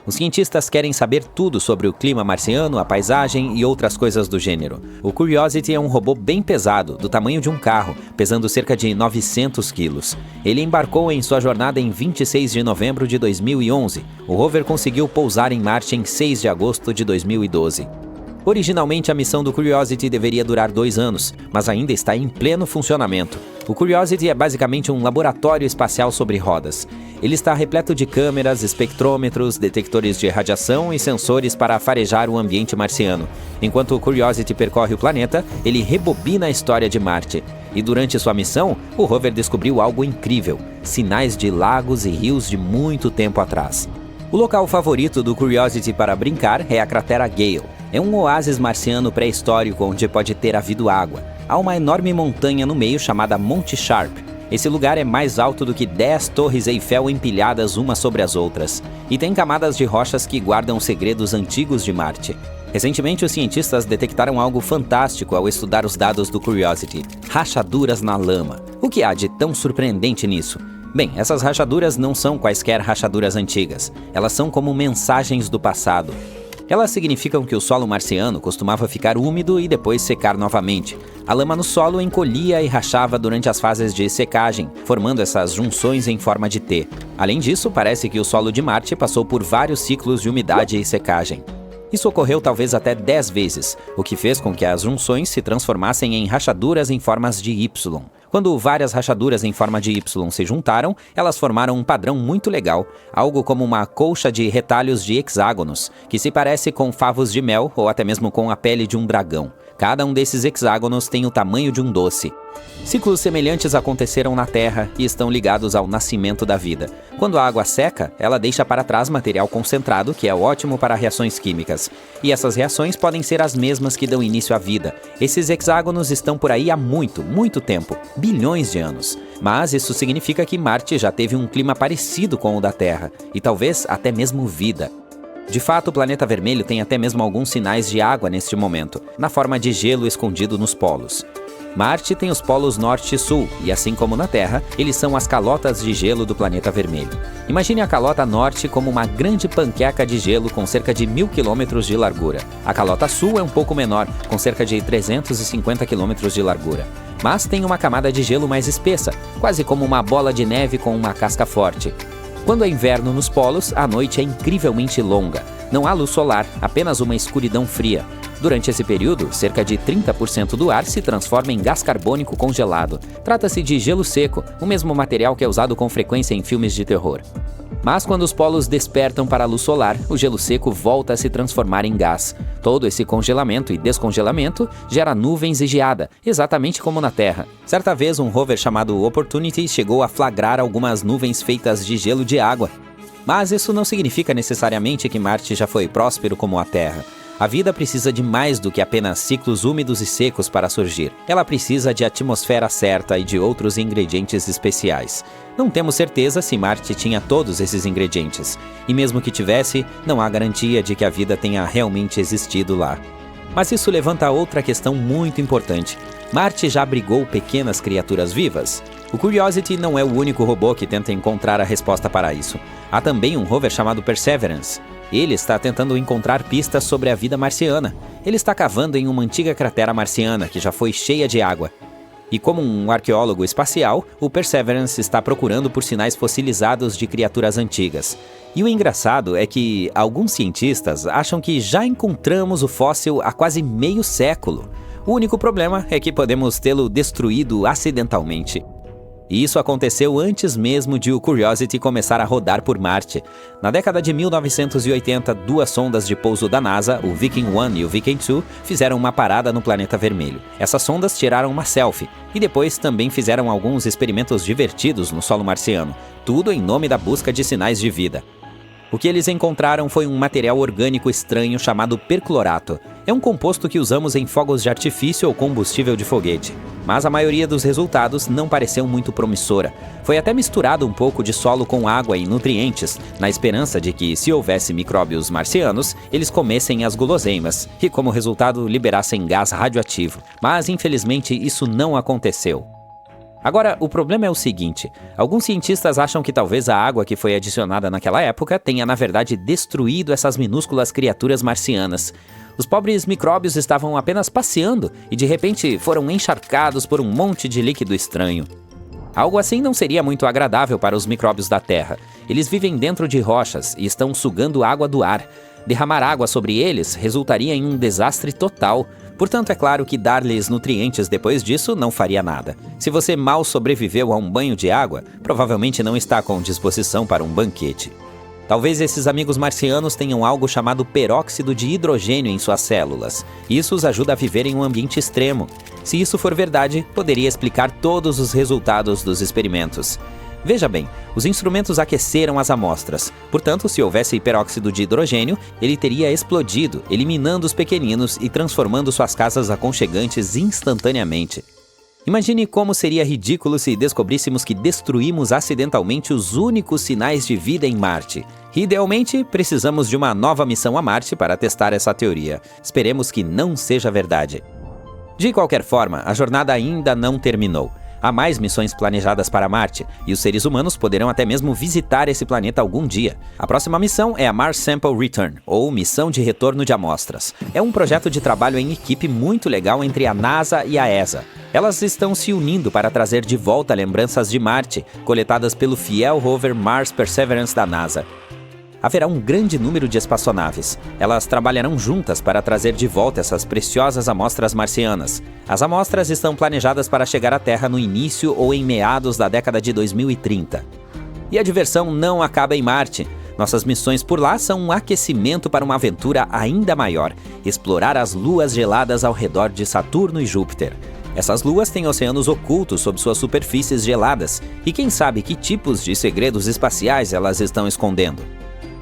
Os cientistas querem saber tudo sobre o clima marciano, a paisagem e outras coisas do gênero. O Curiosity é um robô bem pesado, do tamanho de um carro, pesando cerca de 900 quilos. Ele embarcou em sua jornada em 26 de novembro de 2011. O rover conseguiu pousar em Marte em 6 de agosto de 2012. Originalmente, a missão do Curiosity deveria durar 2 anos, mas ainda está em pleno funcionamento. O Curiosity é basicamente um laboratório espacial sobre rodas. Ele está repleto de câmeras, espectrômetros, detectores de radiação e sensores para farejar o ambiente marciano. Enquanto o Curiosity percorre o planeta, ele rebobina a história de Marte. E durante sua missão, o rover descobriu algo incrível: sinais de lagos e rios de muito tempo atrás. O local favorito do Curiosity para brincar é a cratera Gale. É um oásis marciano pré-histórico onde pode ter havido água. Há uma enorme montanha no meio chamada Monte Sharp. Esse lugar é mais alto do que 10 torres Eiffel empilhadas umas sobre as outras. E tem camadas de rochas que guardam segredos antigos de Marte. Recentemente, os cientistas detectaram algo fantástico ao estudar os dados do Curiosity: rachaduras na lama. O que há de tão surpreendente nisso? Bem, essas rachaduras não são quaisquer rachaduras antigas. Elas são como mensagens do passado. Elas significam que o solo marciano costumava ficar úmido e depois secar novamente. A lama no solo encolhia e rachava durante as fases de secagem, formando essas junções em forma de T. Além disso, parece que o solo de Marte passou por vários ciclos de umidade e secagem. Isso ocorreu talvez até 10 vezes, o que fez com que as junções se transformassem em rachaduras em formas de Y. Quando várias rachaduras em forma de Y se juntaram, elas formaram um padrão muito legal, algo como uma colcha de retalhos de hexágonos, que se parece com favos de mel ou até mesmo com a pele de um dragão. Cada um desses hexágonos tem o tamanho de um doce. Ciclos semelhantes aconteceram na Terra e estão ligados ao nascimento da vida. Quando a água seca, ela deixa para trás material concentrado, que é ótimo para reações químicas. E essas reações podem ser as mesmas que dão início à vida. Esses hexágonos estão por aí há muito, muito tempo, bilhões de anos. Mas isso significa que Marte já teve um clima parecido com o da Terra, e talvez até mesmo vida. De fato, o planeta vermelho tem até mesmo alguns sinais de água neste momento, na forma de gelo escondido nos polos. Marte tem os polos norte e sul, e assim como na Terra, eles são as calotas de gelo do planeta vermelho. Imagine a calota norte como uma grande panqueca de gelo com cerca de 1.000 km de largura. A calota sul é um pouco menor, com cerca de 350 km de largura. Mas tem uma camada de gelo mais espessa, quase como uma bola de neve com uma casca forte. Quando é inverno nos polos, a noite é incrivelmente longa. Não há luz solar, apenas uma escuridão fria. Durante esse período, cerca de 30% do ar se transforma em gás carbônico congelado. Trata-se de gelo seco, o mesmo material que é usado com frequência em filmes de terror. Mas quando os polos despertam para a luz solar, o gelo seco volta a se transformar em gás. Todo esse congelamento e descongelamento gera nuvens e geada, exatamente como na Terra. Certa vez, um rover chamado Opportunity chegou a flagrar algumas nuvens feitas de gelo de água. Mas isso não significa necessariamente que Marte já foi próspero como a Terra. A vida precisa de mais do que apenas ciclos úmidos e secos para surgir. Ela precisa de atmosfera certa e de outros ingredientes especiais. Não temos certeza se Marte tinha todos esses ingredientes. E mesmo que tivesse, não há garantia de que a vida tenha realmente existido lá. Mas isso levanta outra questão muito importante. Marte já abrigou pequenas criaturas vivas? O Curiosity não é o único robô que tenta encontrar a resposta para isso. Há também um rover chamado Perseverance. Ele está tentando encontrar pistas sobre a vida marciana. Ele está cavando em uma antiga cratera marciana que já foi cheia de água. E como um arqueólogo espacial, o Perseverance está procurando por sinais fossilizados de criaturas antigas. E o engraçado é que alguns cientistas acham que já encontramos o fóssil há quase meio século. O único problema é que podemos tê-lo destruído acidentalmente. E isso aconteceu antes mesmo de o Curiosity começar a rodar por Marte. Na década de 1980, 2 sondas de pouso da NASA, o Viking 1 e o Viking 2, fizeram uma parada no planeta vermelho. Essas sondas tiraram uma selfie e depois também fizeram alguns experimentos divertidos no solo marciano, tudo em nome da busca de sinais de vida. O que eles encontraram foi um material orgânico estranho chamado perclorato. É um composto que usamos em fogos de artifício ou combustível de foguete. Mas a maioria dos resultados não pareceu muito promissora. Foi até misturado um pouco de solo com água e nutrientes, na esperança de que, se houvesse micróbios marcianos, eles comessem as guloseimas e, como resultado, liberassem gás radioativo. Mas, infelizmente, isso não aconteceu. Agora, o problema é o seguinte: alguns cientistas acham que talvez a água que foi adicionada naquela época tenha, na verdade, destruído essas minúsculas criaturas marcianas. Os pobres micróbios estavam apenas passeando e, de repente, foram encharcados por um monte de líquido estranho. Algo assim não seria muito agradável para os micróbios da Terra. Eles vivem dentro de rochas e estão sugando água do ar. Derramar água sobre eles resultaria em um desastre total. Portanto, é claro que dar-lhes nutrientes depois disso não faria nada. Se você mal sobreviveu a um banho de água, provavelmente não está com disposição para um banquete. Talvez esses amigos marcianos tenham algo chamado peróxido de hidrogênio em suas células. Isso os ajuda a viver em um ambiente extremo. Se isso for verdade, poderia explicar todos os resultados dos experimentos. Veja bem, os instrumentos aqueceram as amostras. Portanto, se houvesse peróxido de hidrogênio, ele teria explodido, eliminando os pequeninos e transformando suas casas aconchegantes instantaneamente. Imagine como seria ridículo se descobríssemos que destruímos acidentalmente os únicos sinais de vida em Marte. Idealmente, precisamos de uma nova missão a Marte para testar essa teoria. Esperemos que não seja verdade. De qualquer forma, a jornada ainda não terminou. Há mais missões planejadas para Marte, e os seres humanos poderão até mesmo visitar esse planeta algum dia. A próxima missão é a Mars Sample Return, ou Missão de Retorno de Amostras. É um projeto de trabalho em equipe muito legal entre a NASA e a ESA. Elas estão se unindo para trazer de volta lembranças de Marte, coletadas pelo fiel rover Mars Perseverance da NASA. Haverá um grande número de espaçonaves. Elas trabalharão juntas para trazer de volta essas preciosas amostras marcianas. As amostras estão planejadas para chegar à Terra no início ou em meados da década de 2030. E a diversão não acaba em Marte. Nossas missões por lá são um aquecimento para uma aventura ainda maior: explorar as luas geladas ao redor de Saturno e Júpiter. Essas luas têm oceanos ocultos sob suas superfícies geladas, e quem sabe que tipos de segredos espaciais elas estão escondendo.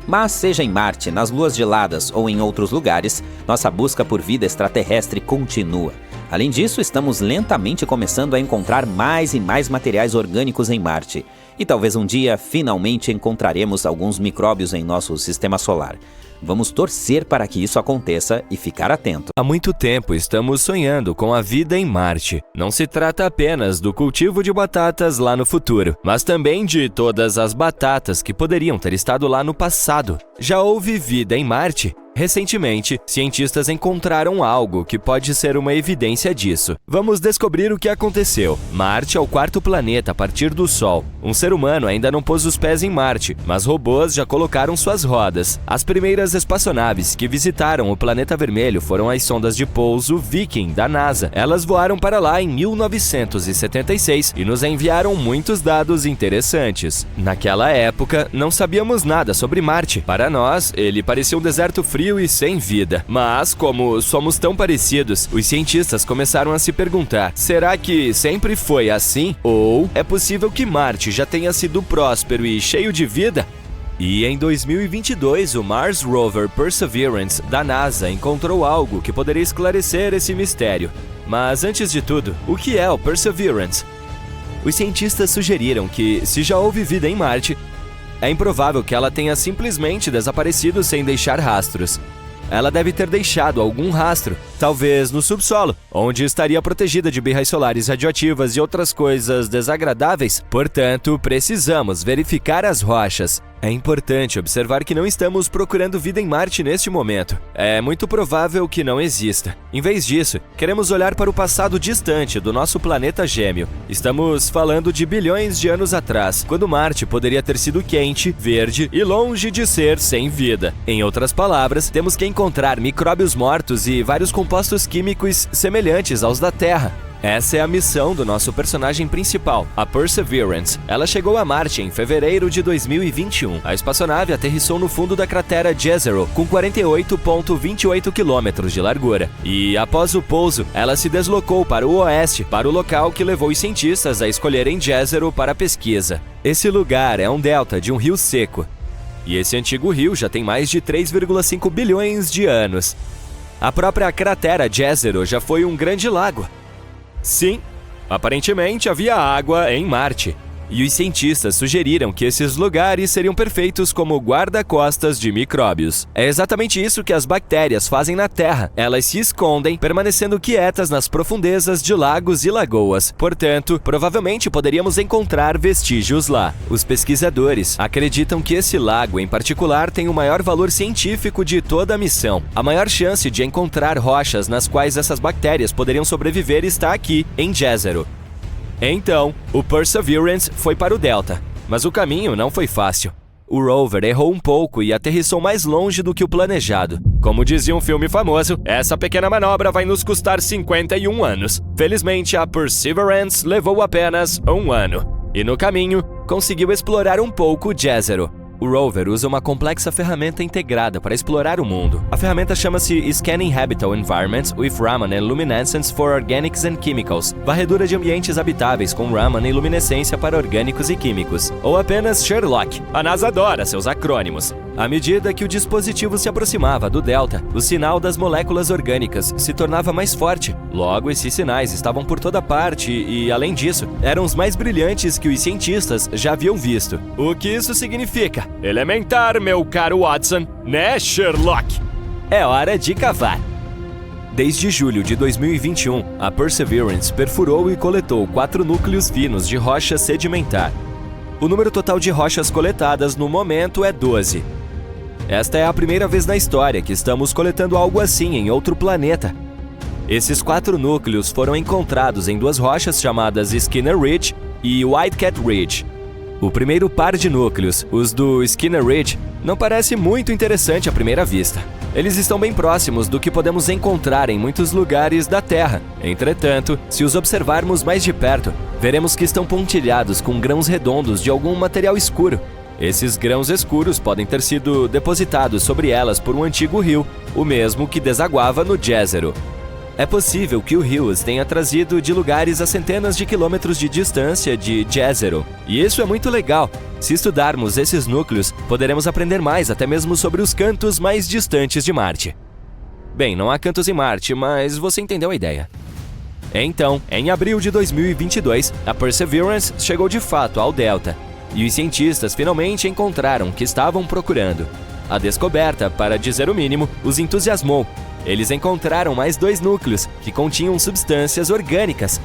Mas seja em Marte, nas luas geladas ou em outros lugares, nossa busca por vida extraterrestre continua. Além disso, estamos lentamente começando a encontrar mais e mais materiais orgânicos em Marte. E talvez um dia, finalmente, encontraremos alguns micróbios em nosso sistema solar. Vamos torcer para que isso aconteça e ficar atento. Há muito tempo estamos sonhando com a vida em Marte. Não se trata apenas do cultivo de batatas lá no futuro, mas também de todas as batatas que poderiam ter estado lá no passado. Já houve vida em Marte? Recentemente, cientistas encontraram algo que pode ser uma evidência disso. Vamos descobrir o que aconteceu. Marte é o quarto planeta a partir do Sol. Um ser humano ainda não pôs os pés em Marte, mas robôs já colocaram suas rodas. As primeiras espaçonaves que visitaram o planeta vermelho foram as sondas de pouso Viking da NASA. Elas voaram para lá em 1976 e nos enviaram muitos dados interessantes. Naquela época, não sabíamos nada sobre Marte. Para nós, ele parecia um deserto frio e sem vida. Mas, como somos tão parecidos, os cientistas começaram a se perguntar: será que sempre foi assim? Ou é possível que Marte já tenha sido próspero e cheio de vida? E em 2022, o Mars Rover Perseverance da NASA encontrou algo que poderia esclarecer esse mistério. Mas antes de tudo, o que é o Perseverance? Os cientistas sugeriram que, se já houve vida em Marte, é improvável que ela tenha simplesmente desaparecido sem deixar rastros. Ela deve ter deixado algum rastro, talvez no subsolo, onde estaria protegida de birras solares radioativas e outras coisas desagradáveis. Portanto, precisamos verificar as rochas. É importante observar que não estamos procurando vida em Marte neste momento. É muito provável que não exista. Em vez disso, queremos olhar para o passado distante do nosso planeta gêmeo. Estamos falando de bilhões de anos atrás, quando Marte poderia ter sido quente, verde e longe de ser sem vida. Em outras palavras, temos que encontrar micróbios mortos e vários compostos químicos semelhantes aos da Terra. Essa é a missão do nosso personagem principal, a Perseverance. Ela chegou a Marte em fevereiro de 2021. A espaçonave aterrissou no fundo da cratera Jezero, com 48,28 km de largura. E, após o pouso, ela se deslocou para o oeste, para o local que levou os cientistas a escolherem Jezero para a pesquisa. Esse lugar é um delta de um rio seco. E esse antigo rio já tem mais de 3,5 bilhões de anos. A própria cratera Jezero já foi um grande lago. Sim, aparentemente havia água em Marte. E os cientistas sugeriram que esses lugares seriam perfeitos como guarda-costas de micróbios. É exatamente isso que as bactérias fazem na Terra. Elas se escondem, permanecendo quietas nas profundezas de lagos e lagoas. Portanto, provavelmente poderíamos encontrar vestígios lá. Os pesquisadores acreditam que esse lago em particular tem o maior valor científico de toda a missão. A maior chance de encontrar rochas nas quais essas bactérias poderiam sobreviver está aqui, em Jezero. Então, o Perseverance foi para o Delta, mas o caminho não foi fácil. O rover errou um pouco e aterrissou mais longe do que o planejado. Como dizia um filme famoso, essa pequena manobra vai nos custar 51 anos. Felizmente, a Perseverance levou apenas 1 ano. E no caminho, conseguiu explorar um pouco Jezero. O rover usa uma complexa ferramenta integrada para explorar o mundo. A ferramenta chama-se Scanning Habitable Environments with Raman and Luminescence for Organics and Chemicals, varredura de ambientes habitáveis com Raman e luminescência para orgânicos e químicos, ou apenas Sherlock. A NASA adora seus acrônimos. À medida que o dispositivo se aproximava do Delta, o sinal das moléculas orgânicas se tornava mais forte. Logo, esses sinais estavam por toda parte e, além disso, eram os mais brilhantes que os cientistas já haviam visto. O que isso significa? Elementar, meu caro Watson, né, Sherlock? É hora de cavar. Desde julho de 2021, a Perseverance perfurou e coletou 4 núcleos finos de rocha sedimentar. O número total de rochas coletadas no momento é 12. Esta é a primeira vez na história que estamos coletando algo assim em outro planeta. Esses 4 núcleos foram encontrados em 2 rochas chamadas Skinner Ridge e Whitecat Ridge. O primeiro par de núcleos, os do Skinner Ridge, não parece muito interessante à primeira vista. Eles estão bem próximos do que podemos encontrar em muitos lugares da Terra. Entretanto, se os observarmos mais de perto, veremos que estão pontilhados com grãos redondos de algum material escuro. Esses grãos escuros podem ter sido depositados sobre elas por um antigo rio, o mesmo que desaguava no Jezero. É possível que o rio os tenha trazido de lugares a centenas de quilômetros de distância de Jezero. E isso é muito legal. Se estudarmos esses núcleos, poderemos aprender mais até mesmo sobre os cantos mais distantes de Marte. Bem, não há cantos em Marte, mas você entendeu a ideia. Então, em abril de 2022, a Perseverance chegou de fato ao Delta. E os cientistas finalmente encontraram o que estavam procurando. A descoberta, para dizer o mínimo, os entusiasmou. Eles encontraram mais 2 núcleos, que continham substâncias orgânicas.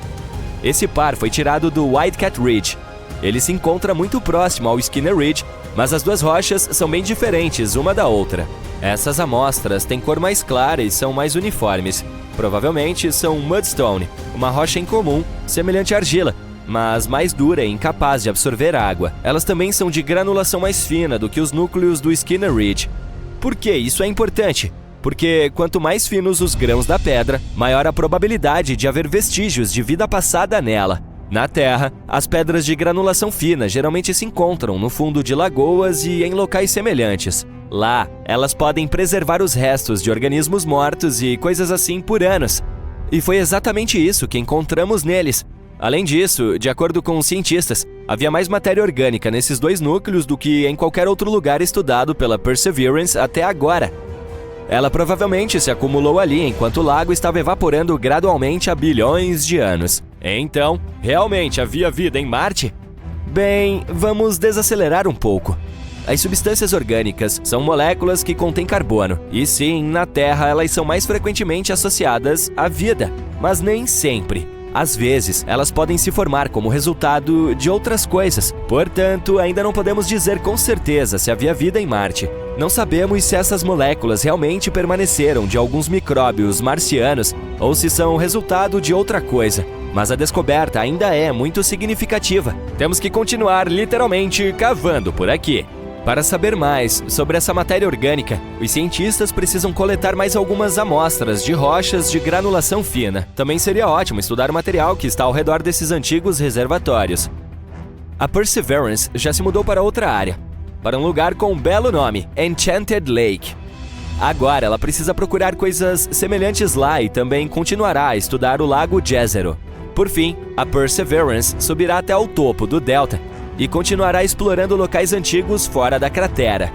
Esse par foi tirado do Whitecat Ridge. Ele se encontra muito próximo ao Skinner Ridge, mas as 2 rochas são bem diferentes uma da outra. Essas amostras têm cor mais clara e são mais uniformes. Provavelmente são mudstone, uma rocha incomum, semelhante à argila, mas mais dura e incapaz de absorver água. Elas também são de granulação mais fina do que os núcleos do Skinner Ridge. Por que isso é importante? Porque quanto mais finos os grãos da pedra, maior a probabilidade de haver vestígios de vida passada nela. Na Terra, as pedras de granulação fina geralmente se encontram no fundo de lagoas e em locais semelhantes. Lá, elas podem preservar os restos de organismos mortos e coisas assim por anos. E foi exatamente isso que encontramos neles. Além disso, de acordo com os cientistas, havia mais matéria orgânica nesses 2 núcleos do que em qualquer outro lugar estudado pela Perseverance até agora. Ela provavelmente se acumulou ali enquanto o lago estava evaporando gradualmente há bilhões de anos. Então, realmente havia vida em Marte? Bem, vamos desacelerar um pouco. As substâncias orgânicas são moléculas que contêm carbono. E sim, na Terra elas são mais frequentemente associadas à vida, mas nem sempre. Às vezes, elas podem se formar como resultado de outras coisas. Portanto, ainda não podemos dizer com certeza se havia vida em Marte. Não sabemos se essas moléculas realmente permaneceram de alguns micróbios marcianos ou se são resultado de outra coisa. Mas a descoberta ainda é muito significativa. Temos que continuar literalmente cavando por aqui. Para saber mais sobre essa matéria orgânica, os cientistas precisam coletar mais algumas amostras de rochas de granulação fina. Também seria ótimo estudar o material que está ao redor desses antigos reservatórios. A Perseverance já se mudou para outra área, para um lugar com um belo nome, Enchanted Lake. Agora ela precisa procurar coisas semelhantes lá e também continuará a estudar o lago Jezero. Por fim, a Perseverance subirá até o topo do Delta e continuará explorando locais antigos fora da cratera.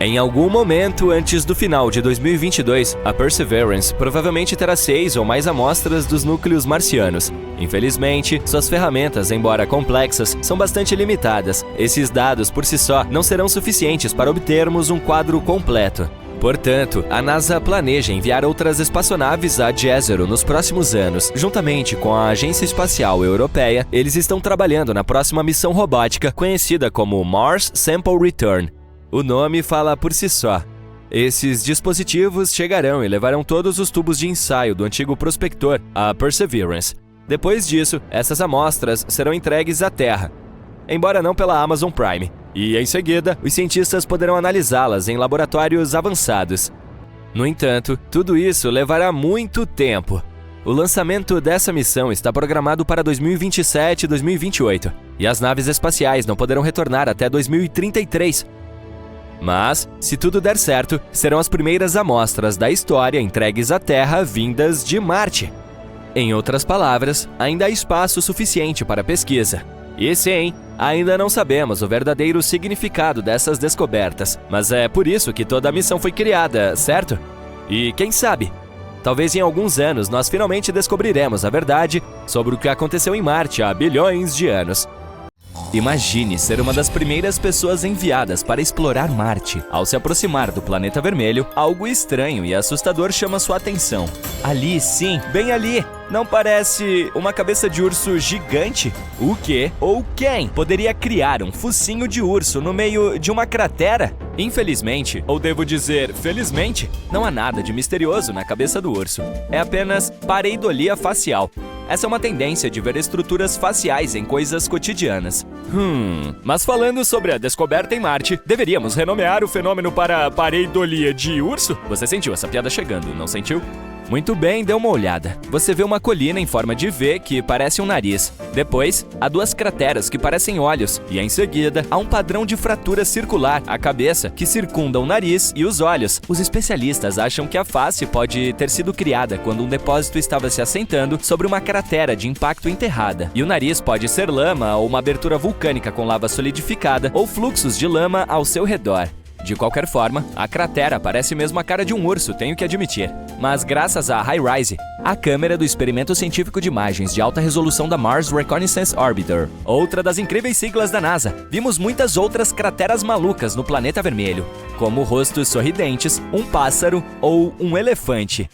Em algum momento antes do final de 2022, a Perseverance provavelmente terá 6 ou mais amostras dos núcleos marcianos. Infelizmente, suas ferramentas, embora complexas, são bastante limitadas. Esses dados por si só não serão suficientes para obtermos um quadro completo. Portanto, a NASA planeja enviar outras espaçonaves a Jezero nos próximos anos. Juntamente com a Agência Espacial Europeia, eles estão trabalhando na próxima missão robótica conhecida como Mars Sample Return. O nome fala por si só. Esses dispositivos chegarão e levarão todos os tubos de ensaio do antigo prospector, a Perseverance. Depois disso, essas amostras serão entregues à Terra, embora não pela Amazon Prime. E, em seguida, os cientistas poderão analisá-las em laboratórios avançados. No entanto, tudo isso levará muito tempo. O lançamento dessa missão está programado para 2027 e 2028, e as naves espaciais não poderão retornar até 2033. Mas, se tudo der certo, serão as primeiras amostras da história entregues à Terra vindas de Marte. Em outras palavras, ainda há espaço suficiente para pesquisa. E sim, ainda não sabemos o verdadeiro significado dessas descobertas, mas é por isso que toda a missão foi criada, certo? E quem sabe? Talvez em alguns anos nós finalmente descobriremos a verdade sobre o que aconteceu em Marte há bilhões de anos. Imagine ser uma das primeiras pessoas enviadas para explorar Marte. Ao se aproximar do planeta vermelho, algo estranho e assustador chama sua atenção. Ali, sim, bem ali! Não parece uma cabeça de urso gigante? O que ou quem poderia criar um focinho de urso no meio de uma cratera? Infelizmente, ou devo dizer felizmente, não há nada de misterioso na cabeça do urso. É apenas pareidolia facial. Essa é uma tendência de ver estruturas faciais em coisas cotidianas. Mas falando sobre a descoberta em Marte, deveríamos renomear o fenômeno para pareidolia de urso? Você sentiu essa piada chegando, não sentiu? Muito bem, dê uma olhada. Você vê uma colina em forma de V que parece um nariz. Depois, há 2 crateras que parecem olhos. E em seguida, há um padrão de fratura circular, a cabeça, que circunda o nariz e os olhos. Os especialistas acham que a face pode ter sido criada quando um depósito estava se assentando sobre uma cratera de impacto enterrada. E o nariz pode ser lama ou uma abertura vulcânica com lava solidificada ou fluxos de lama ao seu redor. De qualquer forma, a cratera parece mesmo a cara de um urso, tenho que admitir. Mas graças à HiRISE, a câmera do Experimento Científico de Imagens de Alta Resolução da Mars Reconnaissance Orbiter, outra das incríveis siglas da NASA, vimos muitas outras crateras malucas no planeta vermelho, como rostos sorridentes, um pássaro ou um elefante.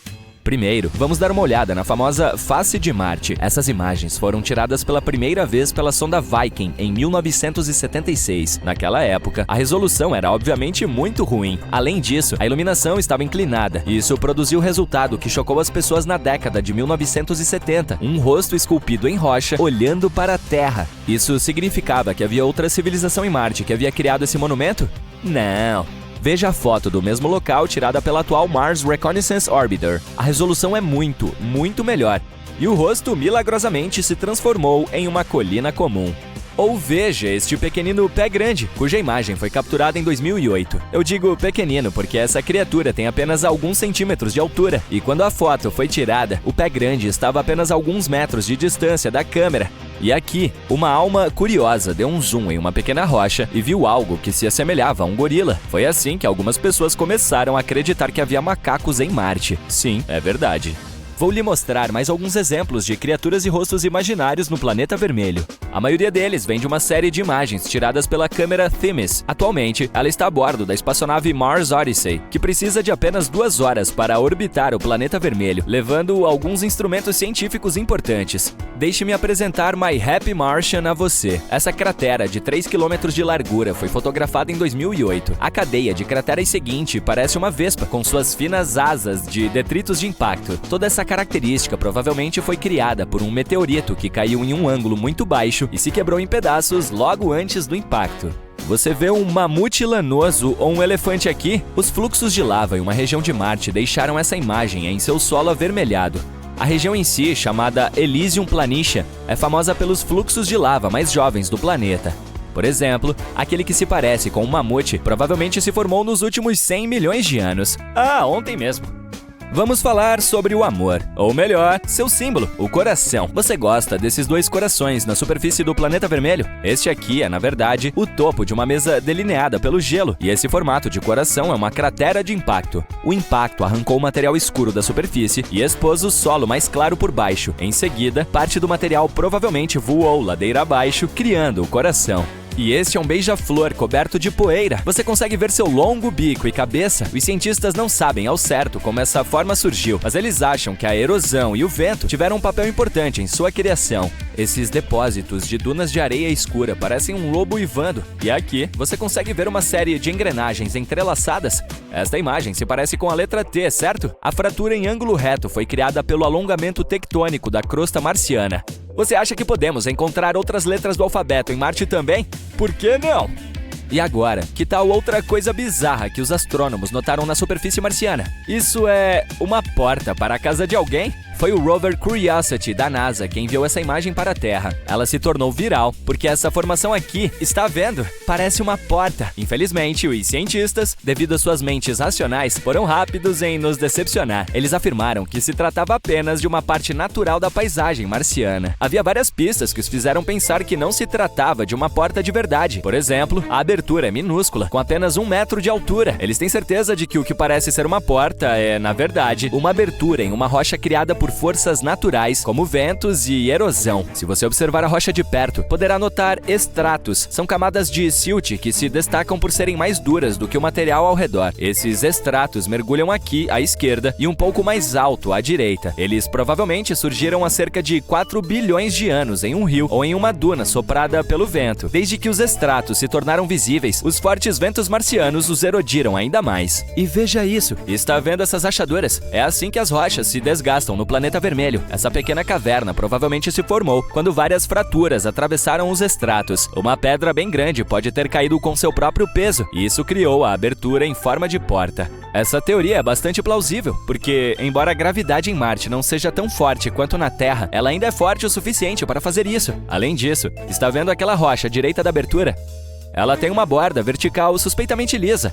Primeiro, vamos dar uma olhada na famosa face de Marte. Essas imagens foram tiradas pela primeira vez pela sonda Viking em 1976. Naquela época, a resolução era obviamente muito ruim. Além disso, a iluminação estava inclinada. Isso produziu o resultado que chocou as pessoas na década de 1970. Um rosto esculpido em rocha olhando para a Terra. Isso significava que havia outra civilização em Marte que havia criado esse monumento? Não. Veja a foto do mesmo local tirada pela atual Mars Reconnaissance Orbiter. A resolução é muito, muito melhor. E o rosto milagrosamente se transformou em uma colina comum. Ou veja este pequenino pé grande, cuja imagem foi capturada em 2008. Eu digo pequenino porque essa criatura tem apenas alguns centímetros de altura. E quando a foto foi tirada, o pé grande estava a apenas alguns metros de distância da câmera. E aqui, uma alma curiosa deu um zoom em uma pequena rocha e viu algo que se assemelhava a um gorila. Foi assim que algumas pessoas começaram a acreditar que havia macacos em Marte. Sim, é verdade. Vou lhe mostrar mais alguns exemplos de criaturas e rostos imaginários no planeta vermelho. A maioria deles vem de uma série de imagens tiradas pela câmera Themis. Atualmente, ela está a bordo da espaçonave Mars Odyssey, que precisa de apenas 2 horas para orbitar o planeta vermelho, levando alguns instrumentos científicos importantes. Deixe-me apresentar My Happy Martian a você. Essa cratera de 3 km de largura foi fotografada em 2008. A cadeia de crateras seguinte parece uma vespa, com suas finas asas de detritos de impacto. Toda essa característica provavelmente foi criada por um meteorito que caiu em um ângulo muito baixo e se quebrou em pedaços logo antes do impacto. Você vê um mamute lanoso ou um elefante aqui? Os fluxos de lava em uma região de Marte deixaram essa imagem em seu solo avermelhado. A região em si, chamada Elysium Planitia, é famosa pelos fluxos de lava mais jovens do planeta. Por exemplo, aquele que se parece com um mamute provavelmente se formou nos últimos 100 milhões de anos. Ah, ontem mesmo. Vamos falar sobre o amor, ou melhor, seu símbolo, o coração. Você gosta desses dois corações na superfície do planeta vermelho? Este aqui é, na verdade, o topo de uma mesa delineada pelo gelo, e esse formato de coração é uma cratera de impacto. O impacto arrancou o material escuro da superfície e expôs o solo mais claro por baixo. Em seguida, parte do material provavelmente voou ladeira abaixo, criando o coração. E este é um beija-flor coberto de poeira. Você consegue ver seu longo bico e cabeça? Os cientistas não sabem ao certo como essa forma surgiu, mas eles acham que a erosão e o vento tiveram um papel importante em sua criação. Esses depósitos de dunas de areia escura parecem um lobo uivando. E aqui, você consegue ver uma série de engrenagens entrelaçadas. Esta imagem se parece com a letra T, certo? A fratura em ângulo reto foi criada pelo alongamento tectônico da crosta marciana. Você acha que podemos encontrar outras letras do alfabeto em Marte também? Por que não? E agora, que tal outra coisa bizarra que os astrônomos notaram na superfície marciana? Isso é uma porta para a casa de alguém? Foi o rover Curiosity da NASA quem enviou essa imagem para a Terra. Ela se tornou viral porque essa formação aqui, está vendo? Parece uma porta. Infelizmente, os cientistas, devido às suas mentes racionais, foram rápidos em nos decepcionar. Eles afirmaram que se tratava apenas de uma parte natural da paisagem marciana. Havia várias pistas que os fizeram pensar que não se tratava de uma porta de verdade. Por exemplo, a abertura é minúscula, com apenas 1 metro de altura. Eles têm certeza de que o que parece ser uma porta é, na verdade, uma abertura em uma rocha criada por forças naturais, como ventos e erosão. Se você observar a rocha de perto, poderá notar estratos. São camadas de silt que se destacam por serem mais duras do que o material ao redor. Esses estratos mergulham aqui à esquerda e um pouco mais alto à direita. Eles provavelmente surgiram há cerca de 4 bilhões de anos em um rio ou em uma duna soprada pelo vento. Desde que os estratos se tornaram visíveis, os fortes ventos marcianos os erodiram ainda mais. E veja isso, está vendo essas rachaduras? É assim que as rochas se desgastam no planeta vermelho. Essa pequena caverna provavelmente se formou quando várias fraturas atravessaram os estratos. Uma pedra bem grande pode ter caído com seu próprio peso, e isso criou a abertura em forma de porta. Essa teoria é bastante plausível, porque, embora a gravidade em Marte não seja tão forte quanto na Terra, ela ainda é forte o suficiente para fazer isso. Além disso, está vendo aquela rocha à direita da abertura? Ela tem uma borda vertical suspeitamente lisa.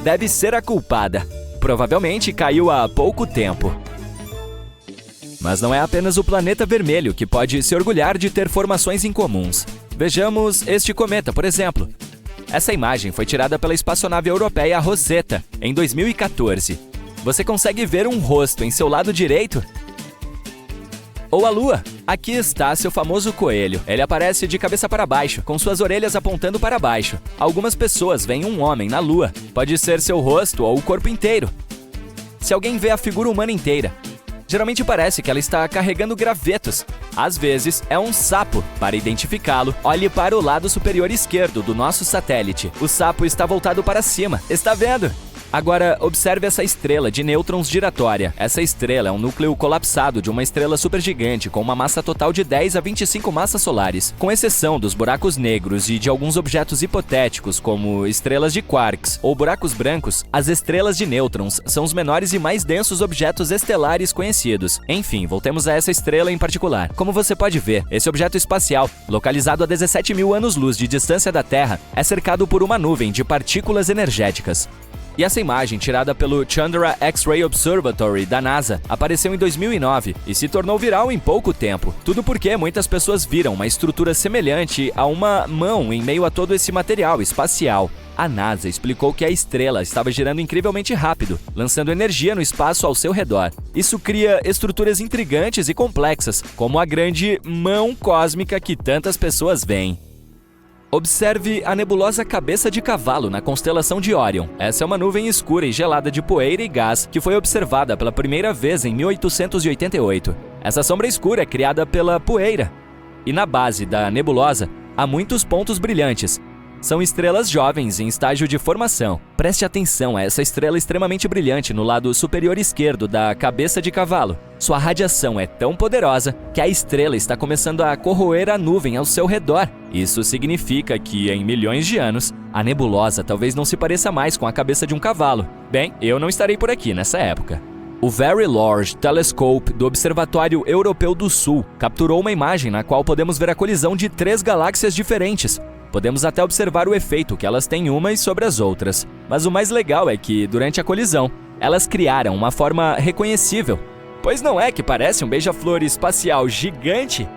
Deve ser a culpada. Provavelmente caiu há pouco tempo. Mas não é apenas o planeta vermelho que pode se orgulhar de ter formações incomuns. Vejamos este cometa, por exemplo. Essa imagem foi tirada pela espaçonave europeia Rosetta, em 2014. Você consegue ver um rosto em seu lado direito? Ou a Lua. Aqui está seu famoso coelho. Ele aparece de cabeça para baixo, com suas orelhas apontando para baixo. Algumas pessoas veem um homem na Lua. Pode ser seu rosto ou o corpo inteiro. Se alguém vê a figura humana inteira, geralmente parece que ela está carregando gravetos. Às vezes, é um sapo. Para identificá-lo, olhe para o lado superior esquerdo do nosso satélite. O sapo está voltado para cima. Está vendo? Agora, observe essa estrela de nêutrons giratória. Essa estrela é um núcleo colapsado de uma estrela supergigante com uma massa total de 10 a 25 massas solares. Com exceção dos buracos negros e de alguns objetos hipotéticos, como estrelas de quarks ou buracos brancos, as estrelas de nêutrons são os menores e mais densos objetos estelares conhecidos. Enfim, voltemos a essa estrela em particular. Como você pode ver, esse objeto espacial, localizado a 17 mil anos-luz de distância da Terra, é cercado por uma nuvem de partículas energéticas. E essa imagem, tirada pelo Chandra X-Ray Observatory da NASA, apareceu em 2009 e se tornou viral em pouco tempo. Tudo porque muitas pessoas viram uma estrutura semelhante a uma mão em meio a todo esse material espacial. A NASA explicou que a estrela estava girando incrivelmente rápido, lançando energia no espaço ao seu redor. Isso cria estruturas intrigantes e complexas, como a grande mão cósmica que tantas pessoas veem. Observe a nebulosa Cabeça de Cavalo na constelação de Órion. Essa é uma nuvem escura e gelada de poeira e gás que foi observada pela primeira vez em 1888. Essa sombra escura é criada pela poeira. E na base da nebulosa há muitos pontos brilhantes. São estrelas jovens em estágio de formação. Preste atenção a essa estrela extremamente brilhante no lado superior esquerdo da Cabeça de Cavalo. Sua radiação é tão poderosa que a estrela está começando a corroer a nuvem ao seu redor. Isso significa que, em milhões de anos, a nebulosa talvez não se pareça mais com a cabeça de um cavalo. Bem, eu não estarei por aqui nessa época. O Very Large Telescope do Observatório Europeu do Sul capturou uma imagem na qual podemos ver a colisão de 3 galáxias diferentes. Podemos até observar o efeito que elas têm umas sobre as outras. Mas o mais legal é que, durante a colisão, Elas criaram uma forma reconhecível. Pois não é que parece um beija-flor espacial gigante?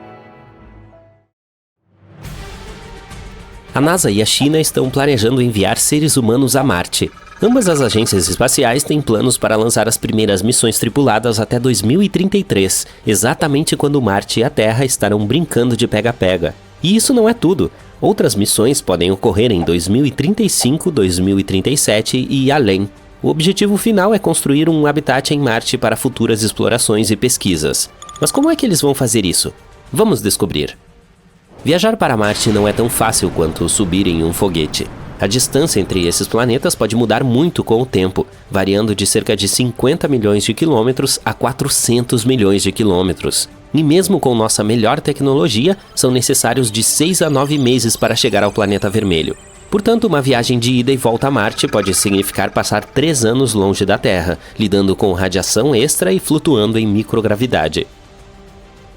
A NASA e a China estão planejando enviar seres humanos a Marte. Ambas as agências espaciais têm planos para lançar as primeiras missões tripuladas até 2033, exatamente quando Marte e a Terra estarão brincando de pega-pega. E isso não é tudo. Outras missões podem ocorrer em 2035, 2037 e além. O objetivo final é construir um habitat em Marte para futuras explorações e pesquisas. Mas como é que eles vão fazer isso? Vamos descobrir. Viajar para Marte não é tão fácil quanto subir em um foguete. A distância entre esses planetas pode mudar muito com o tempo, variando de cerca de 50 milhões de quilômetros a 400 milhões de quilômetros. E mesmo com nossa melhor tecnologia, são necessários de 6 a 9 meses para chegar ao planeta vermelho. Portanto, uma viagem de ida e volta a Marte pode significar passar 3 anos longe da Terra, lidando com radiação extra e flutuando em microgravidade.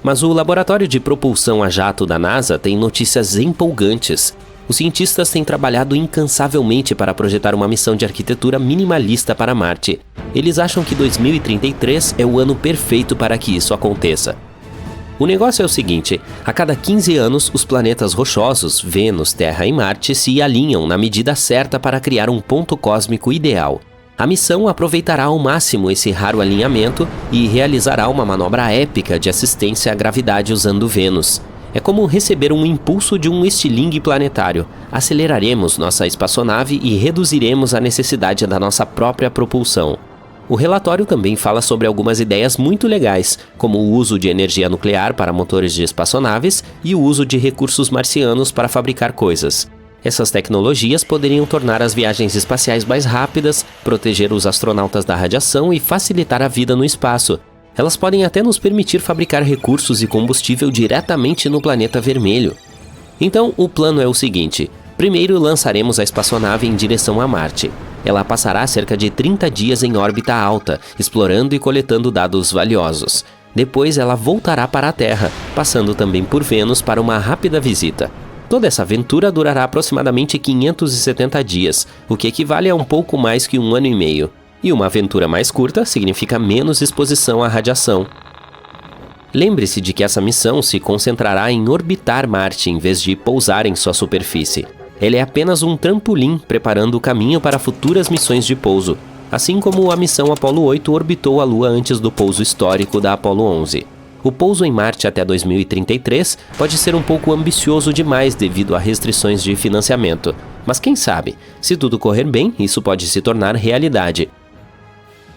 Mas o Laboratório de Propulsão a Jato da NASA tem notícias empolgantes. Os cientistas têm trabalhado incansavelmente para projetar uma missão de arquitetura minimalista para Marte. Eles acham que 2033 é o ano perfeito para que isso aconteça. O negócio é o seguinte: a cada 15 anos, os planetas rochosos, Vênus, Terra e Marte, se alinham na medida certa para criar um ponto cósmico ideal. A missão aproveitará ao máximo esse raro alinhamento e realizará uma manobra épica de assistência à gravidade usando Vênus. É como receber um impulso de um estilingue planetário. Aceleraremos nossa espaçonave e reduziremos a necessidade da nossa própria propulsão. O relatório também fala sobre algumas ideias muito legais, como o uso de energia nuclear para motores de espaçonaves e o uso de recursos marcianos para fabricar coisas. Essas tecnologias poderiam tornar as viagens espaciais mais rápidas, proteger os astronautas da radiação e facilitar a vida no espaço. Elas podem até nos permitir fabricar recursos e combustível diretamente no planeta vermelho. Então, o plano é o seguinte: primeiro lançaremos a espaçonave em direção a Marte. Ela passará cerca de 30 dias em órbita alta, explorando e coletando dados valiosos. Depois ela voltará para a Terra, passando também por Vênus para uma rápida visita. Toda essa aventura durará aproximadamente 570 dias, o que equivale a um pouco mais que 1 ano e meio. E uma aventura mais curta significa menos exposição à radiação. Lembre-se de que essa missão se concentrará em orbitar Marte em vez de pousar em sua superfície. Ela é apenas um trampolim preparando o caminho para futuras missões de pouso, assim como a missão Apollo 8 orbitou a Lua antes do pouso histórico da Apollo 11. O pouso em Marte até 2033 pode ser um pouco ambicioso demais devido a restrições de financiamento, mas quem sabe, se tudo correr bem, isso pode se tornar realidade.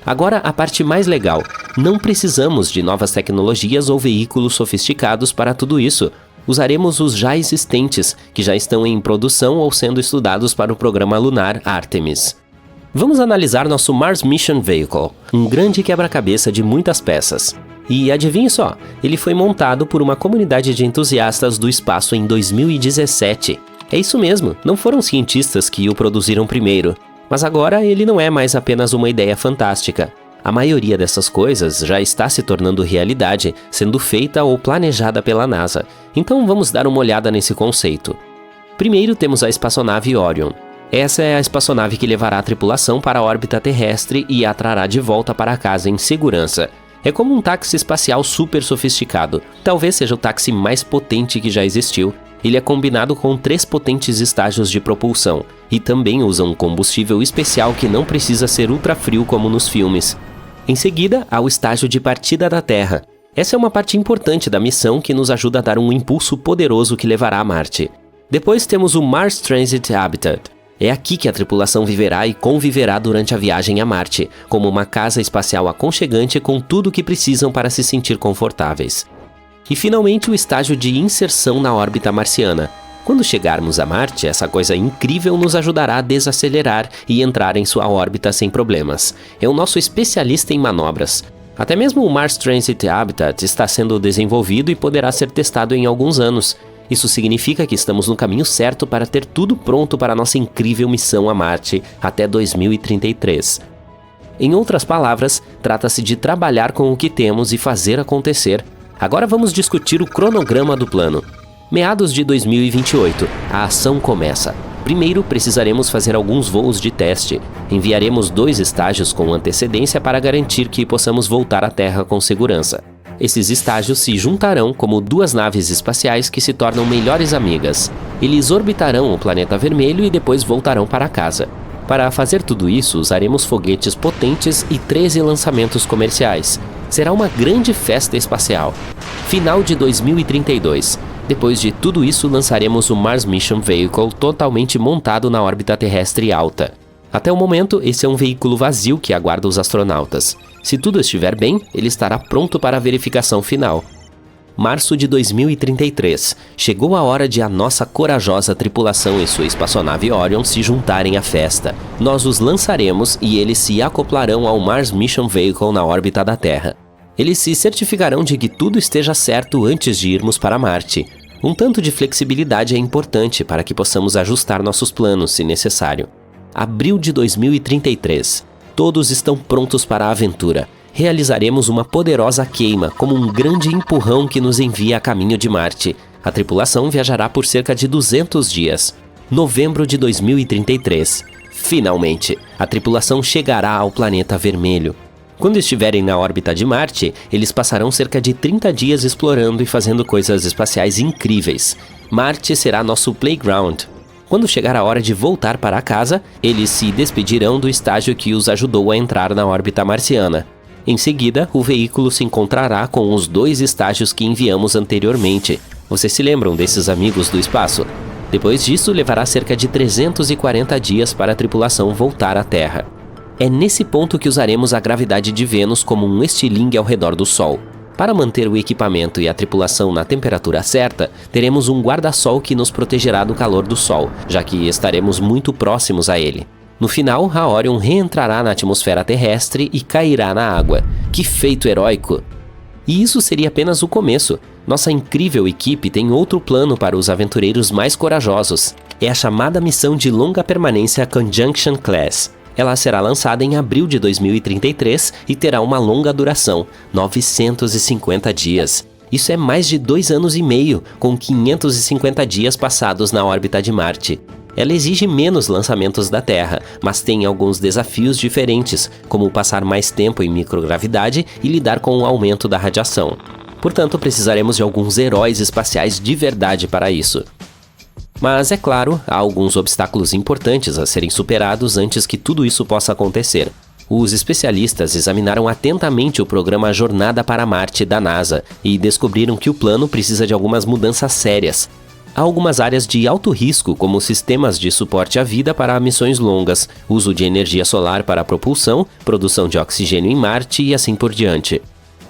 Agora, a parte mais legal: não precisamos de novas tecnologias ou veículos sofisticados para tudo isso. Usaremos os já existentes, que já estão em produção ou sendo estudados para o programa lunar Artemis. Vamos analisar nosso Mars Mission Vehicle, um grande quebra-cabeça de muitas peças. E adivinhe só, ele foi montado por uma comunidade de entusiastas do espaço em 2017. É isso mesmo, não foram cientistas que o produziram primeiro. Mas agora ele não é mais apenas uma ideia fantástica. A maioria dessas coisas já está se tornando realidade, sendo feita ou planejada pela NASA. Então vamos dar uma olhada nesse conceito. Primeiro temos a espaçonave Orion. Essa é a espaçonave que levará a tripulação para a órbita terrestre e a trará de volta para casa em segurança. É como um táxi espacial super sofisticado. Talvez seja o táxi mais potente que já existiu. Ele é combinado com 3 potentes estágios de propulsão e também usa um combustível especial que não precisa ser ultra frio como nos filmes. Em seguida, há o estágio de partida da Terra. Essa é uma parte importante da missão que nos ajuda a dar um impulso poderoso que levará a Marte. Depois temos o Mars Transit Habitat. É aqui que a tripulação viverá e conviverá durante a viagem a Marte, como uma casa espacial aconchegante com tudo o que precisam para se sentir confortáveis. E finalmente o estágio de inserção na órbita marciana. Quando chegarmos a Marte, essa coisa incrível nos ajudará a desacelerar e entrar em sua órbita sem problemas. É o nosso especialista em manobras. Até mesmo o Mars Transit Habitat está sendo desenvolvido e poderá ser testado em alguns anos. Isso significa que estamos no caminho certo para ter tudo pronto para a nossa incrível missão a Marte até 2033. Em outras palavras, trata-se de trabalhar com o que temos e fazer acontecer. Agora vamos discutir o cronograma do plano. Meados de 2028, a ação começa. Primeiro, precisaremos fazer alguns voos de teste. Enviaremos 2 estágios com antecedência para garantir que possamos voltar à Terra com segurança. Esses estágios se juntarão como 2 naves espaciais que se tornam melhores amigas. Eles orbitarão o planeta vermelho e depois voltarão para casa. Para fazer tudo isso, usaremos foguetes potentes e 13 lançamentos comerciais. Será uma grande festa espacial. Final de 2032. Depois de tudo isso, lançaremos o Mars Mission Vehicle totalmente montado na órbita terrestre alta. Até o momento, esse é um veículo vazio que aguarda os astronautas. Se tudo estiver bem, ele estará pronto para a verificação final. Março de 2033. Chegou a hora de a nossa corajosa tripulação e sua espaçonave Orion se juntarem à festa. Nós os lançaremos e eles se acoplarão ao Mars Mission Vehicle na órbita da Terra. Eles se certificarão de que tudo esteja certo antes de irmos para Marte. Um tanto de flexibilidade é importante para que possamos ajustar nossos planos, se necessário. Abril de 2033. Todos estão prontos para a aventura. Realizaremos uma poderosa queima, como um grande empurrão que nos envia a caminho de Marte. A tripulação viajará por cerca de 200 dias. Novembro de 2033. Finalmente, a tripulação chegará ao planeta vermelho. Quando estiverem na órbita de Marte, eles passarão cerca de 30 dias explorando e fazendo coisas espaciais incríveis. Marte será nosso playground. Quando chegar a hora de voltar para casa, eles se despedirão do estágio que os ajudou a entrar na órbita marciana. Em seguida, o veículo se encontrará com os 2 estágios que enviamos anteriormente. Vocês se lembram desses amigos do espaço? Depois disso, levará cerca de 340 dias para a tripulação voltar à Terra. É nesse ponto que usaremos a gravidade de Vênus como um estilingue ao redor do Sol. Para manter o equipamento e a tripulação na temperatura certa, teremos um guarda-sol que nos protegerá do calor do Sol, já que estaremos muito próximos a ele. No final, a Orion reentrará na atmosfera terrestre e cairá na água. Que feito heróico! E isso seria apenas o começo. Nossa incrível equipe tem outro plano para os aventureiros mais corajosos. É a chamada missão de longa permanência Conjunction Class. Ela será lançada em abril de 2033 e terá uma longa duração, 950 dias. Isso é mais de 2 anos e meio, com 550 dias passados na órbita de Marte. Ela exige menos lançamentos da Terra, mas tem alguns desafios diferentes, como passar mais tempo em microgravidade e lidar com o aumento da radiação. Portanto, precisaremos de alguns heróis espaciais de verdade para isso. Mas, é claro, há alguns obstáculos importantes a serem superados antes que tudo isso possa acontecer. Os especialistas examinaram atentamente o programa Jornada para Marte da NASA e descobriram que o plano precisa de algumas mudanças sérias. Há algumas áreas de alto risco, como sistemas de suporte à vida para missões longas, uso de energia solar para a propulsão, produção de oxigênio em Marte e assim por diante.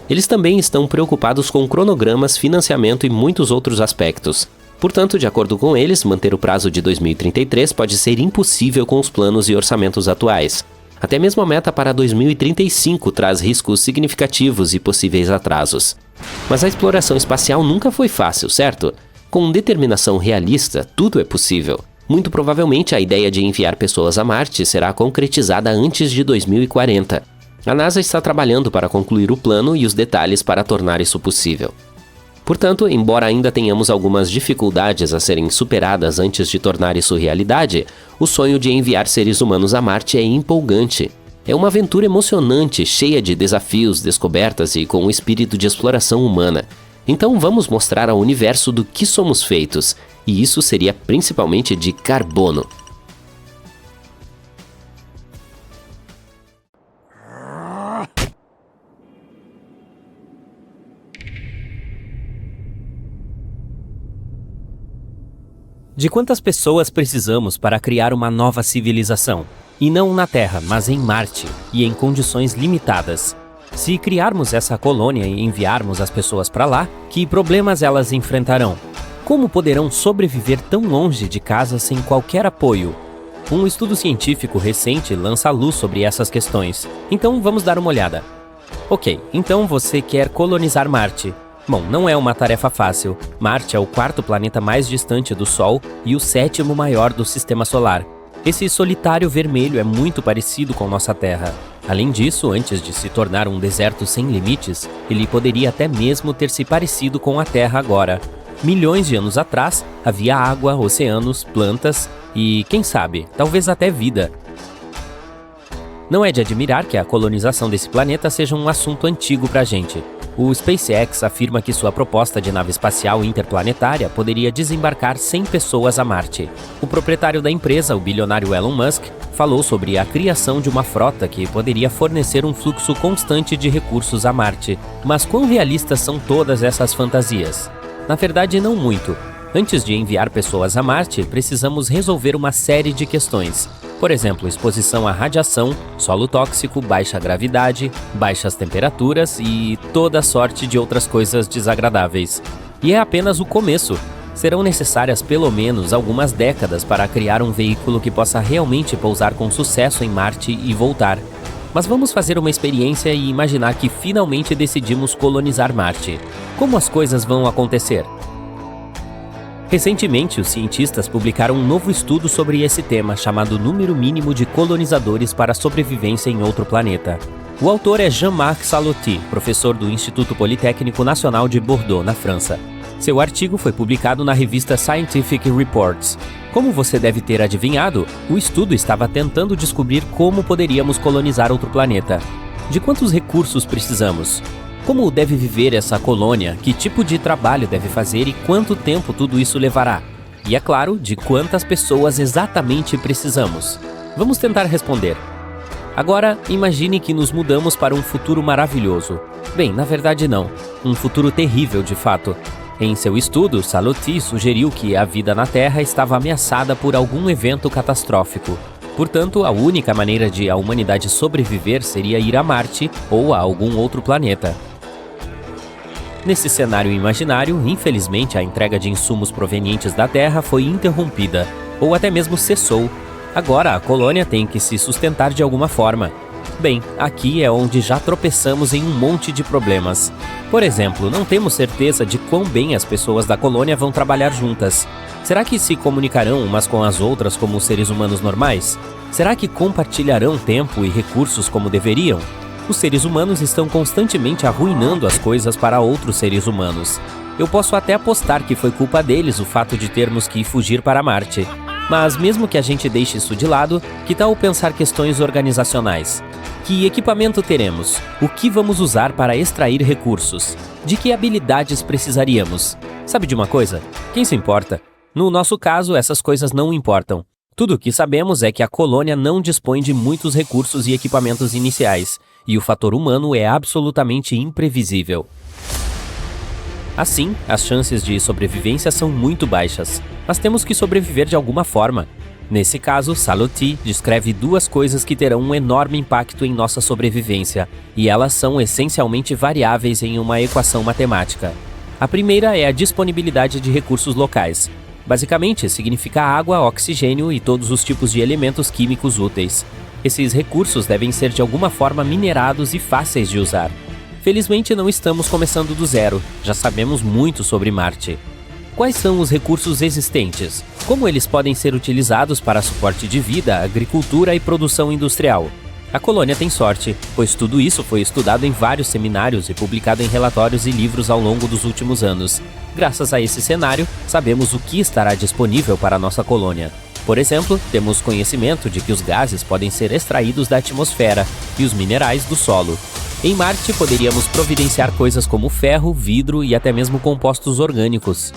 Eles também estão preocupados com cronogramas, financiamento e muitos outros aspectos. Portanto, de acordo com eles, manter o prazo de 2033 pode ser impossível com os planos e orçamentos atuais. Até mesmo a meta para 2035 traz riscos significativos e possíveis atrasos. Mas a exploração espacial nunca foi fácil, certo? Com determinação realista, tudo é possível. Muito provavelmente a ideia de enviar pessoas a Marte será concretizada antes de 2040. A NASA está trabalhando para concluir o plano e os detalhes para tornar isso possível. Portanto, embora ainda tenhamos algumas dificuldades a serem superadas antes de tornar isso realidade, o sonho de enviar seres humanos a Marte é empolgante. É uma aventura emocionante, cheia de desafios, descobertas e com um espírito de exploração humana. Então vamos mostrar ao universo do que somos feitos, e isso seria principalmente de carbono. De quantas pessoas precisamos para criar uma nova civilização? E não na Terra, mas em Marte, e em condições limitadas. Se criarmos essa colônia e enviarmos as pessoas para lá, que problemas elas enfrentarão? Como poderão sobreviver tão longe de casa sem qualquer apoio? Um estudo científico recente lança luz sobre essas questões. Então vamos dar uma olhada. Ok, então você quer colonizar Marte. Bom, não é uma tarefa fácil. Marte é o 4º planeta mais distante do Sol e o 7º maior do Sistema Solar. Esse solitário vermelho é muito parecido com nossa Terra. Além disso, antes de se tornar um deserto sem limites, ele poderia até mesmo ter se parecido com a Terra agora. Milhões de anos atrás, havia água, oceanos, plantas e, quem sabe, talvez até vida. Não é de admirar que a colonização desse planeta seja um assunto antigo pra gente. O SpaceX afirma que sua proposta de nave espacial interplanetária poderia desembarcar 100 pessoas a Marte. O proprietário da empresa, o bilionário Elon Musk, falou sobre a criação de uma frota que poderia fornecer um fluxo constante de recursos a Marte. Mas quão realistas são todas essas fantasias? Na verdade, não muito. Antes de enviar pessoas a Marte, precisamos resolver uma série de questões. Por exemplo, exposição à radiação, solo tóxico, baixa gravidade, baixas temperaturas e toda sorte de outras coisas desagradáveis. E é apenas o começo. Serão necessárias pelo menos algumas décadas para criar um veículo que possa realmente pousar com sucesso em Marte e voltar. Mas vamos fazer uma experiência e imaginar que finalmente decidimos colonizar Marte. Como as coisas vão acontecer? Recentemente, os cientistas publicaram um novo estudo sobre esse tema, chamado Número Mínimo de Colonizadores para a Sobrevivência em Outro Planeta. O autor é Jean-Marc Salotti, professor do Instituto Politécnico Nacional de Bordeaux, na França. Seu artigo foi publicado na revista Scientific Reports. Como você deve ter adivinhado, o estudo estava tentando descobrir como poderíamos colonizar outro planeta. De quantos recursos precisamos? Como deve viver essa colônia? Que tipo de trabalho deve fazer e quanto tempo tudo isso levará? E é claro, de quantas pessoas exatamente precisamos? Vamos tentar responder. Agora, imagine que nos mudamos para um futuro maravilhoso. Bem, na verdade não. Um futuro terrível, de fato. Em seu estudo, Salotti sugeriu que a vida na Terra estava ameaçada por algum evento catastrófico. Portanto, a única maneira de a humanidade sobreviver seria ir a Marte ou a algum outro planeta. Nesse cenário imaginário, infelizmente, a entrega de insumos provenientes da Terra foi interrompida, ou até mesmo cessou. Agora, a colônia tem que se sustentar de alguma forma. Bem, aqui é onde já tropeçamos em um monte de problemas. Por exemplo, não temos certeza de quão bem as pessoas da colônia vão trabalhar juntas. Será que se comunicarão umas com as outras como seres humanos normais? Será que compartilharão tempo e recursos como deveriam? Os seres humanos estão constantemente arruinando as coisas para outros seres humanos. Eu posso até apostar que foi culpa deles o fato de termos que fugir para Marte. Mas mesmo que a gente deixe isso de lado, que tal pensar questões organizacionais? Que equipamento teremos? O que vamos usar para extrair recursos? De que habilidades precisaríamos? Sabe de uma coisa? Quem se importa? No nosso caso, essas coisas não importam. Tudo o que sabemos é que a colônia não dispõe de muitos recursos e equipamentos iniciais, e o fator humano é absolutamente imprevisível. Assim, as chances de sobrevivência são muito baixas, mas temos que sobreviver de alguma forma. Nesse caso, Salotti descreve duas coisas que terão um enorme impacto em nossa sobrevivência, e elas são essencialmente variáveis em uma equação matemática. A primeira é a disponibilidade de recursos locais. Basicamente, significa água, oxigênio e todos os tipos de elementos químicos úteis. Esses recursos devem ser de alguma forma minerados e fáceis de usar. Felizmente não estamos começando do zero, já sabemos muito sobre Marte. Quais são os recursos existentes? Como eles podem ser utilizados para suporte de vida, agricultura e produção industrial? A colônia tem sorte, pois tudo isso foi estudado em vários seminários e publicado em relatórios e livros ao longo dos últimos anos. Graças a esse cenário, sabemos o que estará disponível para a nossa colônia. Por exemplo, temos conhecimento de que os gases podem ser extraídos da atmosfera e os minerais do solo. Em Marte, poderíamos providenciar coisas como ferro, vidro e até mesmo compostos orgânicos.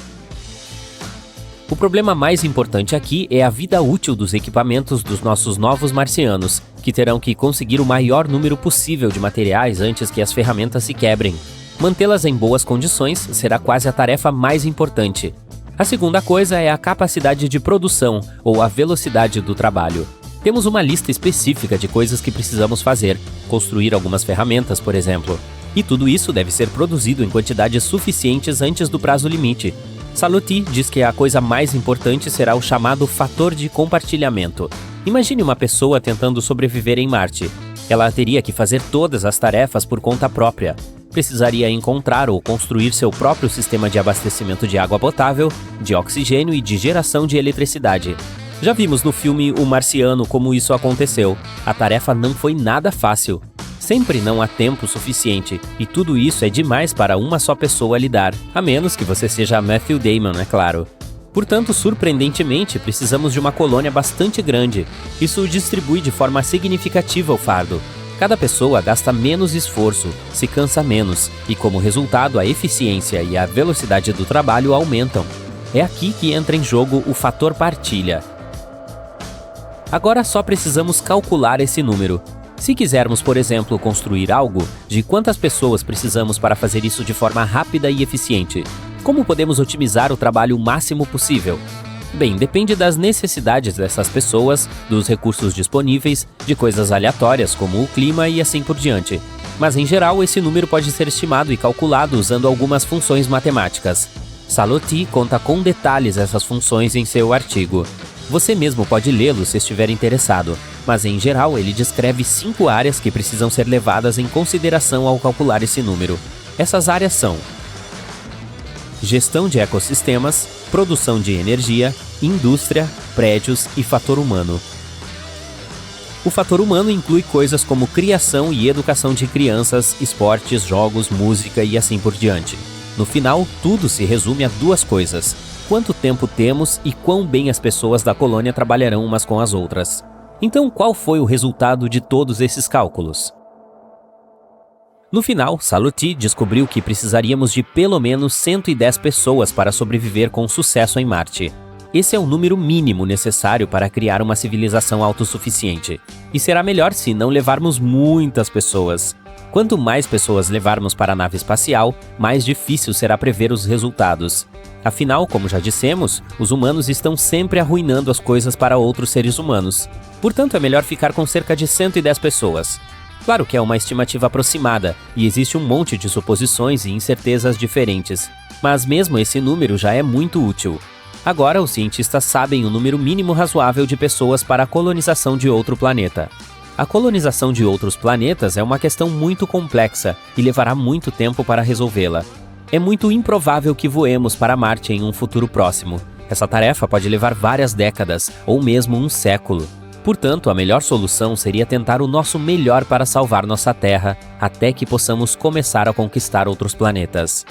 O problema mais importante aqui é a vida útil dos equipamentos dos nossos novos marcianos, que terão que conseguir o maior número possível de materiais antes que as ferramentas se quebrem. Mantê-las em boas condições será quase a tarefa mais importante. A segunda coisa é a capacidade de produção, ou a velocidade do trabalho. Temos uma lista específica de coisas que precisamos fazer, construir algumas ferramentas, por exemplo. E tudo isso deve ser produzido em quantidades suficientes antes do prazo limite. Salotti diz que a coisa mais importante será o chamado fator de compartilhamento. Imagine uma pessoa tentando sobreviver em Marte. Ela teria que fazer todas as tarefas por conta própria. Precisaria encontrar ou construir seu próprio sistema de abastecimento de água potável, de oxigênio e de geração de eletricidade. Já vimos no filme O Marciano como isso aconteceu. A tarefa não foi nada fácil. Sempre não há tempo suficiente, e tudo isso é demais para uma só pessoa lidar, a menos que você seja Matthew Damon, é claro. Portanto, surpreendentemente, precisamos de uma colônia bastante grande. Isso distribui de forma significativa o fardo. Cada pessoa gasta menos esforço, se cansa menos, e como resultado, a eficiência e a velocidade do trabalho aumentam. É aqui que entra em jogo o fator partilha. Agora só precisamos calcular esse número. Se quisermos, por exemplo, construir algo, de quantas pessoas precisamos para fazer isso de forma rápida e eficiente? Como podemos otimizar o trabalho o máximo possível? Bem, depende das necessidades dessas pessoas, dos recursos disponíveis, de coisas aleatórias como o clima e assim por diante. Mas em geral, esse número pode ser estimado e calculado usando algumas funções matemáticas. Salotti conta com detalhes essas funções em seu artigo. Você mesmo pode lê-lo se estiver interessado, mas em geral ele descreve 5 áreas que precisam ser levadas em consideração ao calcular esse número. Essas áreas são: gestão de ecossistemas, produção de energia, indústria, prédios e fator humano. O fator humano inclui coisas como criação e educação de crianças, esportes, jogos, música e assim por diante. No final, tudo se resume a 2 coisas: quanto tempo temos e quão bem as pessoas da colônia trabalharão umas com as outras. Então, qual foi o resultado de todos esses cálculos? No final, Salotti descobriu que precisaríamos de pelo menos 110 pessoas para sobreviver com sucesso em Marte. Esse é o número mínimo necessário para criar uma civilização autossuficiente. E será melhor se não levarmos muitas pessoas. Quanto mais pessoas levarmos para a nave espacial, mais difícil será prever os resultados. Afinal, como já dissemos, os humanos estão sempre arruinando as coisas para outros seres humanos. Portanto, é melhor ficar com cerca de 110 pessoas. Claro que é uma estimativa aproximada, e existe um monte de suposições e incertezas diferentes. Mas mesmo esse número já é muito útil. Agora, os cientistas sabem o número mínimo razoável de pessoas para a colonização de outro planeta. A colonização de outros planetas é uma questão muito complexa e levará muito tempo para resolvê-la. É muito improvável que voemos para Marte em um futuro próximo. Essa tarefa pode levar várias décadas, ou mesmo um século. Portanto, a melhor solução seria tentar o nosso melhor para salvar nossa Terra, até que possamos começar a conquistar outros planetas.